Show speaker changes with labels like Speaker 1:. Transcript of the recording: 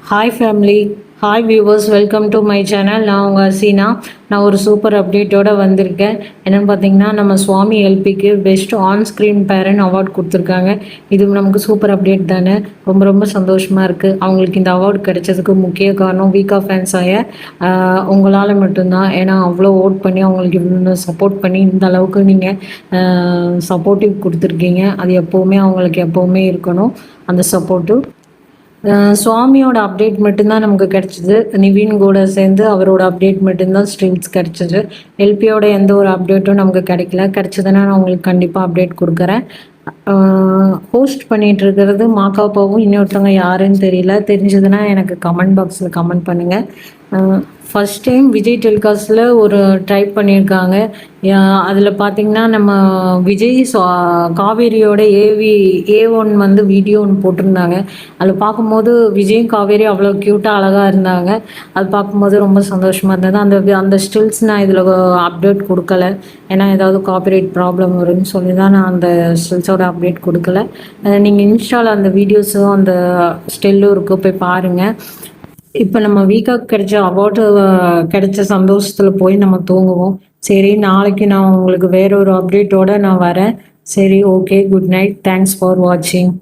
Speaker 1: Hi family, hi viewers, welcome to my channel. நான் உங்கள் சீனா. நான் ஒரு சூப்பர் அப்டேட்டோடு வந்திருக்கேன். என்னென்னு பார்த்தீங்கன்னா, நம்ம சுவாமி எல்பிக்கு best on screen parent award கொடுத்துருக்காங்க. இது நமக்கு சூப்பர் அப்டேட் தானே. ரொம்ப ரொம்ப சந்தோஷமாக இருக்குது. அவங்களுக்கு இந்த அவார்டு கிடைச்சதுக்கு முக்கிய காரணம் வீக்கா ஃபேன்ஸ் ஆய உங்களால் மட்டும்தான். ஏன்னா அவ்வளோ ஓட் பண்ணி அவங்களுக்கு இவ்வளோ சப்போர்ட் பண்ணி இந்த அளவுக்கு நீங்கள் சப்போர்ட்டிவ் கொடுத்துருக்கீங்க. அது எப்போவுமே அவங்களுக்கு எப்போவுமே இருக்கணும் அந்த சப்போர்ட்டு. சுவாமியோட அப்டேட் மட்டும்தான் நமக்கு கிடச்சிது. நிவின் கூட சேர்ந்து அவரோட அப்டேட் மட்டும்தான் ஸ்ட்ரீம்ஸ் கிடச்சிது. எல்பியோட எந்த ஒரு அப்டேட்டும் நமக்கு கிடைக்கல. கிடச்சதுன்னா நான் உங்களுக்கு கண்டிப்பாக அப்டேட் கொடுக்குறேன். ஹோஸ்ட் பண்ணிகிட்டு இருக்கிறது மாக்காப்பாவும் இன்னொருத்தவங்க யாருன்னு தெரியல. தெரிஞ்சதுன்னா எனக்கு கமெண்ட் பாக்ஸில் கமெண்ட் பண்ணுங்கள். ஃபஸ்ட் டைம் விஜய் டெலிகாஸ்டில் ஒரு டைப் பண்ணியிருக்காங்க. அதில் பார்த்திங்கன்னா நம்ம விஜய் காவேரியோட A1 வந்து வீடியோ ஒன்று போட்டிருந்தாங்க. அதில் பார்க்கும்போது விஜயும் காவேரி அவ்வளோ க்யூட்டாக அழகாக இருந்தாங்க. அது பார்க்கும்போது ரொம்ப சந்தோஷமாக இருந்தது. அந்த ஸ்டில்ஸ் நான் இதில் அப்டேட் கொடுக்கல. ஏன்னா ஏதாவது காப்பிரைட் ப்ராப்ளம் வரும்னு சொல்லி தான் நான் அந்த ஸ்டில்ஸோட அப்டேட் கொடுக்கல. நீங்கள் இன்ஸ்டாவில் அந்த வீடியோஸும் அந்த ஸ்டில்லும் இருக்குது, போய் பாருங்கள். இப்போ நம்ம வீக்காக கிடைச்ச அவார்டு கிடைச்ச சந்தோஷத்தில் போய் நம்ம தூங்குவோம். சரி, நாளைக்கு நான் உங்களுக்கு வேற ஒரு அப்டேட்டோடு நான் வரேன். சரி, okay, good night. Thanks for வாட்சிங்.